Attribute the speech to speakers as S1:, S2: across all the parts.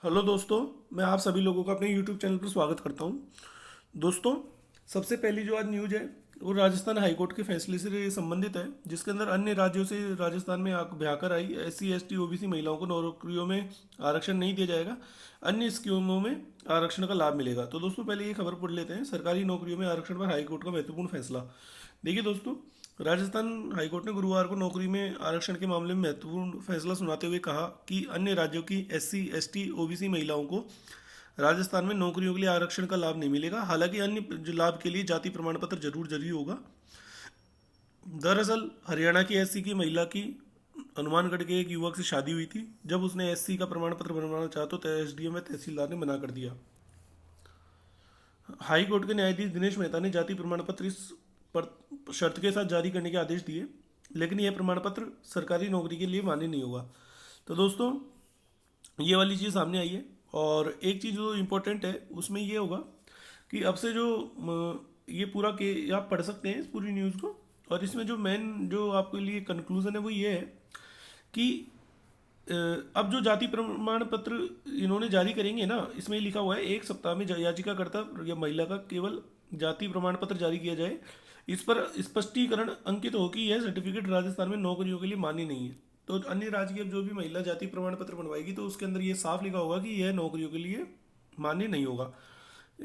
S1: Hello दोस्तों। मैं आप सभी लोगों का अपने यूट्यूब चैनल पर स्वागत करता हूं। दोस्तों, सबसे पहली जो आज न्यूज़ है वो राजस्थान हाईकोर्ट के फैसले से संबंधित है, जिसके अंदर अन्य राज्यों से राजस्थान में भ्याकर आई एससी एसटी ओबीसी महिलाओं को नौकरियों में आरक्षण नहीं दिया जाएगा। अन्य स्कीमों में आरक्षण का लाभ मिलेगा। तो दोस्तों, पहले ये खबर पढ़ लेते हैं। सरकारी नौकरियों में आरक्षण पर हाईकोर्ट का महत्वपूर्ण फैसला। देखिए दोस्तों, राजस्थान हाईकोर्ट ने गुरुवार को नौकरी में आरक्षण के मामले में महत्वपूर्ण फैसला सुनाते हुए कहा कि अन्य राज्यों की एससी एसटी ओबीसी महिलाओं को राजस्थान में नौकरियों के लिए आरक्षण का लाभ नहीं मिलेगा। हालांकि अन्य जो लाभ के लिए जाति प्रमाण पत्र जरूर जरूरी होगा। दरअसल हरियाणा की एससी की महिला की हनुमानगढ़ के एक युवक से शादी हुई थी। जब उसने एससी का प्रमाण पत्र बनवाना चाहा तो एसडीएम में तहसीलदार ने मना कर दिया। हाई कोर्ट के न्यायाधीश दिनेश मेहता ने जाति प्रमाण पत्र इस पर शर्त के साथ जारी करने के आदेश दिए, लेकिन यह प्रमाण पत्र सरकारी नौकरी के लिए मान्य नहीं होगा। तो दोस्तों, ये वाली चीज़ सामने आई है। और एक चीज़ जो इम्पोर्टेंट है उसमें ये होगा कि अब से जो ये पूरा के आप पढ़ सकते हैं इस पूरी न्यूज़ को। और इसमें जो मेन जो आपके लिए कंक्लूजन है वो ये है कि अब जो जाति प्रमाण पत्र इन्होंने जारी करेंगे ना, इसमें लिखा हुआ है 1 सप्ताह में याचिकाकर्ता या महिला का केवल जाति प्रमाण पत्र जारी किया जाए। इस पर स्पष्टीकरण अंकित हो कि यह सर्टिफिकेट राजस्थान में नौकरियों के लिए मान्य नहीं है। तो अन्य राज्य की अब जो भी महिला जाति प्रमाण पत्र बनवाएगी तो उसके अंदर ये साफ लिखा होगा कि यह नौकरियों के लिए मान्य नहीं होगा।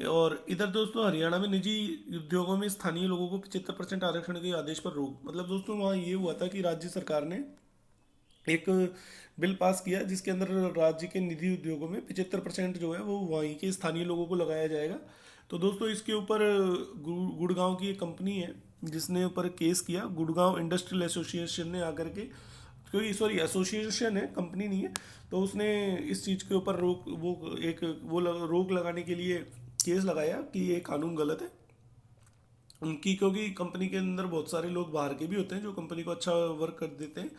S1: और इधर दोस्तों, हरियाणा में निजी उद्योगों में स्थानीय लोगों को 75% आरक्षण के आदेश पर रोक। मतलब दोस्तों, वहाँ ये हुआ था कि राज्य सरकार ने एक बिल पास किया जिसके अंदर राज्य के निजी उद्योगों में 75% जो है वो वहीं के स्थानीय लोगों को लगाया जाएगा। तो दोस्तों, इसके ऊपर गुड़गांव की एक कंपनी है जिसने ऊपर केस किया। गुड़गांव इंडस्ट्रियल एसोसिएशन ने आकर के, क्योंकि सॉरी एसोसिएशन है, कंपनी नहीं है, तो उसने इस चीज़ के ऊपर रोक लगाने के लिए केस लगाया कि ये कानून गलत है उनकी, क्योंकि कंपनी के अंदर बहुत सारे लोग बाहर के भी होते हैं जो कंपनी को अच्छा वर्क कर देते हैं।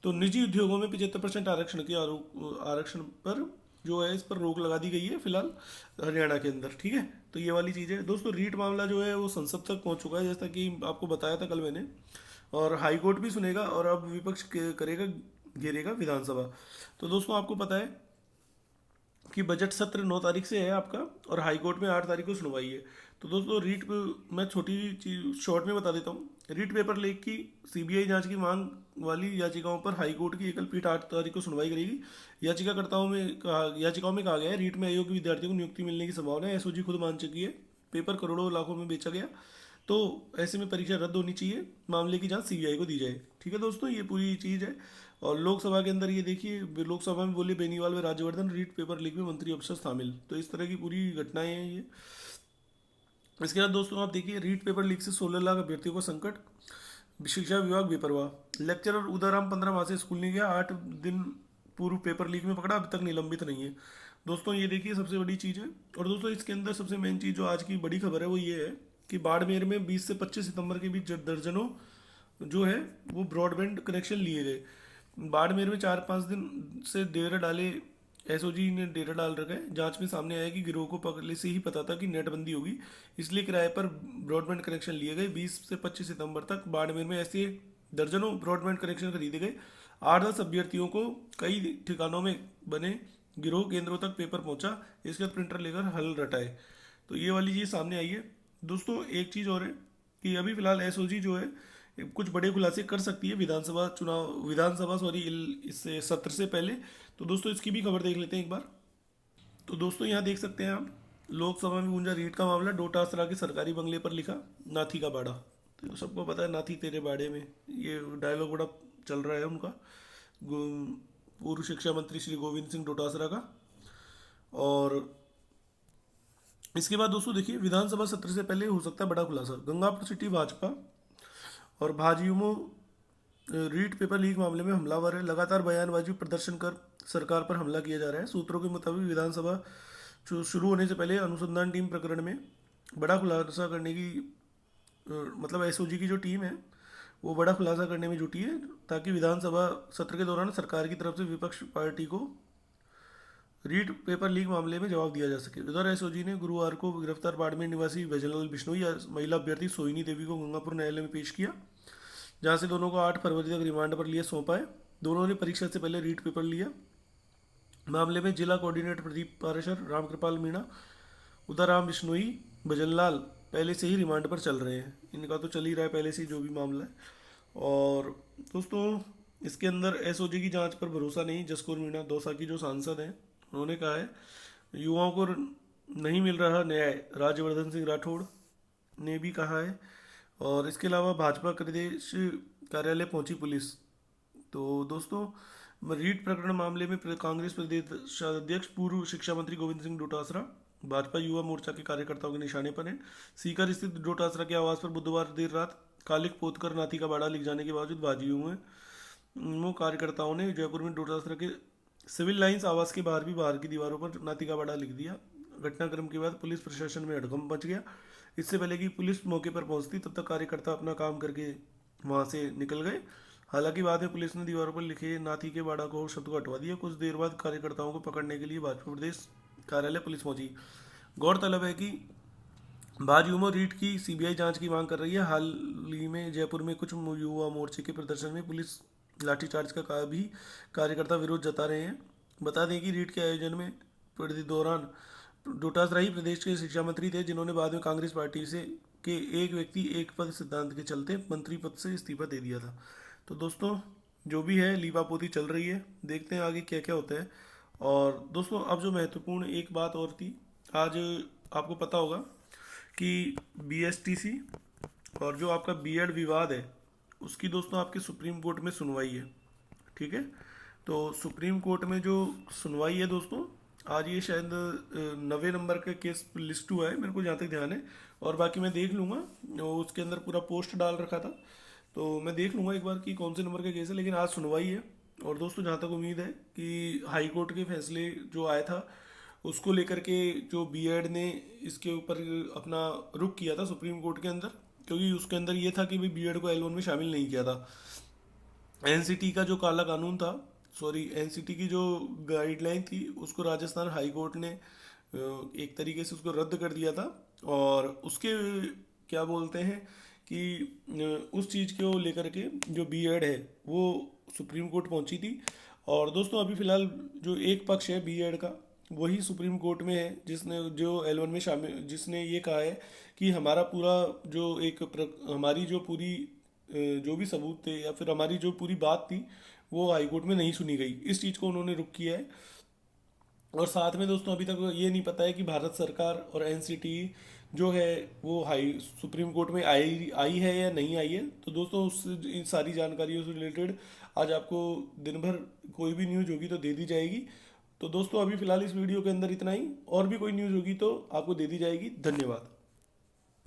S1: तो निजी उद्योगों में 75% आरक्षण पर जो है इस पर रोक लगा दी गई है फिलहाल हरियाणा के अंदर। ठीक है, तो ये वाली चीज़ है दोस्तों। रीट मामला जो है वो संसद तक पहुंच चुका है, जैसा कि आपको बताया था कल मैंने। और हाई कोर्ट भी सुनेगा और अब विपक्ष करेगा, घेरेगा विधानसभा। तो दोस्तों, आपको पता है कि बजट सत्र 9 तारीख से है आपका, और हाई कोर्ट में 8 तारीख को सुनवाई है। तो दोस्तों, मैं छोटी चीज शॉर्ट में बता देता हूँ। रीट पेपर लीक की सीबीआई जांच की मांग वाली याचिकाओं पर हाई कोर्ट की एकल पीठ 8 तारीख को सुनवाई करेगी। याचिकाओं में कहा गया है रीट में अयोग्य विद्यार्थियों को नियुक्ति मिलने की संभावना है। एसओजी खुद मान चुकी है पेपर करोड़ों लाखों में बेचा गया, तो ऐसे में परीक्षा रद्द होनी चाहिए। मामले की जांच सीबीआई को दी जाए। ठीक है दोस्तों, ये पूरी चीज़ है। और लोकसभा के अंदर ये देखिए, लोकसभा में बोले बेनीवाल व राज्यवर्धन रीट पेपर लीक में मंत्री अफसर शामिल। तो इस तरह की पूरी घटनाएं हैं ये। इसके बाद दोस्तों, आप देखिए, रीट पेपर लीक से 16 लाख अभ्यर्थियों को संकट। शिक्षा विभाग बेपरवाह। लेक्चरर उदाराम 15 माह से स्कूल नहीं गया, 8 दिन पूर्व पेपर लीक में पकड़ा, अभी तक निलंबित नहीं है। दोस्तों, ये देखिए सबसे बड़ी चीज़ है। और दोस्तों, इसके अंदर सबसे मेन चीज़ जो आज की बड़ी खबर है वो ये है कि बाड़मेर में 20 से 25 सितंबर के बीच दर्जनों जो है वो ब्रॉडबैंड कनेक्शन लिए गए। बाड़मेर में 4-5 दिन से डेरा डाले, एसओजी ने डेरा डाल रखा है। जांच में सामने आया कि गिरोह को पहले से ही पता था कि नेटबंदी होगी, इसलिए किराए पर ब्रॉडबैंड कनेक्शन लिए गए। 20 से 25 सितंबर तक बाड़मेर में ऐसे दर्जनों ब्रॉडबैंड कनेक्शन खरीदे गए। 8-10 अभ्यर्थियों को कई ठिकानों में बने गिरोह केंद्रों तक पेपर पहुंचा। इसके बाद प्रिंटर लेकर हल रटाए। तो ये वाली चीज़ सामने आई है। दोस्तों, एक चीज़ और है कि अभी फिलहाल एसओजी जो है कुछ बड़े खुलासे कर सकती है विधानसभा सॉरी इससे सत्र से पहले। तो दोस्तों, इसकी भी खबर देख लेते हैं एक बार। तो दोस्तों, यहाँ देख सकते हैं आप, लोकसभा में गूंजा रीट का मामला। डोटासरा के सरकारी बंगले पर लिखा नाथी का बाड़ा। तो सबको पता है नाथी तेरे बाड़े में, ये डायलॉग बड़ा चल रहा है उनका, पूर्व शिक्षा मंत्री श्री गोविंद सिंह डोटासरा का। और इसके बाद दोस्तों देखिए, विधानसभा सत्र से पहले हो सकता है बड़ा खुलासा। गंगापुर सिटी भाजपा और भाजयुमो रीट पेपर लीक मामले में हमलावर है। लगातार बयानबाजी प्रदर्शन कर सरकार पर हमला किया जा रहा है। सूत्रों के मुताबिक विधानसभा शुरू होने से पहले अनुसंधान टीम प्रकरण में बड़ा खुलासा करने की मतलब एसओजी की जो टीम है वो बड़ा खुलासा करने में जुटी है, ताकि विधानसभा सत्र के दौरान सरकार की तरफ से विपक्ष पार्टी को रीट पेपर लीक मामले में जवाब दिया जा सके। उधर एसओजी ने गुरुवार को गिरफ्तार बाड़मेर निवासी भजनलाल बिश्नोई या महिला अभ्यर्थी सोहिनी देवी को गंगापुर न्यायालय में पेश किया, जहां से दोनों को 8 फरवरी तक रिमांड पर लिए सौंपा है। दोनों ने परीक्षा से पहले रीट पेपर लिया मामले में जिला कोऑर्डिनेटर प्रदीप पारेशर, रामकृपाल मीणा, उदाराम बिश्नोई, भजनलाल पहले से ही रिमांड पर चल रहे हैं। इनका तो चल ही रहा है पहले से ही जो भी मामला है। और दोस्तों इसके अंदर एसओजी की जांच पर भरोसा नहीं। जसकौर मीणा दौसा की जो सांसद हैं उन्होंने कहा है युवाओं को नहीं मिल रहा न्याय, राज्यवर्धन सिंह राठौड़ ने भी कहा है। और इसके अलावा भाजपा प्रदेश कार्यालय पहुंची पुलिस। तो दोस्तों रीट प्रकरण मामले में कांग्रेस प्रदेश अध्यक्ष पूर्व शिक्षा मंत्री गोविंद सिंह डोटासरा भाजपा युवा मोर्चा के कार्यकर्ताओं के निशाने पर हैं। सीकर स्थित डोटासरा के आवास पर बुधवार देर रात कालिक पोतकर नाथी का बाड़ा लिख जाने के बावजूद भाजयुमो हुए कार्यकर्ताओं ने जयपुर में डोटासरा के सिविल लाइंस आवास के बाहर भी बाहर की दीवारों पर नाथी का बाड़ा लिख दिया। घटनाक्रम के बाद पुलिस प्रशासन में हड़कंप मच गया। इससे पहले कि पुलिस मौके पर पहुंचती तब तक कार्यकर्ता अपना काम करके वहां से निकल गए। हालांकि बाद में पुलिस ने दीवारों पर लिखे नाथी के बाड़ा को शब्द को हटवा दिया। कुछ देर बाद कार्यकर्ताओं को पकड़ने के लिए भाजपा प्रदेश कार्यालय पुलिस पहुंची। गौरतलब है कि भाजयुमो रीट की सीबीआई जांच की मांग कर रही है। हाल ही में जयपुर में कुछ युवा मोर्चे के प्रदर्शन में पुलिस लाठीचार्ज का भी कार्यकर्ता विरोध जता रहे हैं। बता दें कि रीट के आयोजन में दौरान डोटासरा ही प्रदेश के शिक्षा मंत्री थे, जिन्होंने बाद में कांग्रेस पार्टी से के एक व्यक्ति एक पद सिद्धांत के चलते मंत्री पद से इस्तीफा दे दिया था। तो दोस्तों जो भी है लीपापोती चल रही है, देखते हैं आगे क्या क्या होता है। और दोस्तों अब जो महत्वपूर्ण एक बात और थी, आज आपको पता होगा कि बीएसटीसी और जो आपका बीएड विवाद है उसकी दोस्तों आपके सुप्रीम कोर्ट में सुनवाई है। ठीक है, तो सुप्रीम कोर्ट में जो सुनवाई है दोस्तों, आज ये शायद 90 नंबर का केस लिस्ट हुआ है, मेरे को जहाँ तक ध्यान है। और बाकी मैं देख लूँगा, उसके अंदर पूरा पोस्ट डाल रखा था, तो मैं देख लूँगा एक बार कि कौन से नंबर का केस है। लेकिन आज सुनवाई है। और दोस्तों जहाँ तक उम्मीद है कि हाई कोर्ट के फैसले जो आया था उसको लेकर के जो बीएड ने इसके ऊपर अपना रुख किया था सुप्रीम कोर्ट के अंदर, क्योंकि उसके अंदर ये था कि भाई बीएड को L1 में शामिल नहीं किया था। एनसीटी का जो काला कानून था, सॉरी एनसीटी की जो गाइडलाइन थी उसको राजस्थान हाई कोर्ट ने एक तरीके से उसको रद्द कर दिया था। और उसके क्या बोलते हैं कि उस चीज़ को लेकर के जो बीएड है वो सुप्रीम कोर्ट पहुंची थी। और दोस्तों अभी फ़िलहाल जो एक पक्ष है बीएड का वही सुप्रीम कोर्ट में है, जिसने जो L1 में शामिल, जिसने ये कहा है कि हमारा पूरा जो हमारी जो पूरी जो भी सबूत थे या फिर हमारी जो पूरी बात थी वो हाई कोर्ट में नहीं सुनी गई। इस चीज़ को उन्होंने रुक किया है। और साथ में दोस्तों अभी तक ये नहीं पता है कि भारत सरकार और एनसीटी जो है वो हाई सुप्रीम कोर्ट में आई है या नहीं आई है। तो दोस्तों उस इन सारी जानकारियों से रिलेटेड आज आपको दिन भर कोई भी न्यूज़ होगी तो दे दी जाएगी। तो दोस्तों अभी फिलहाल इस वीडियो के अंदर इतना ही, और भी कोई न्यूज़ होगी तो आपको दे दी जाएगी। धन्यवाद।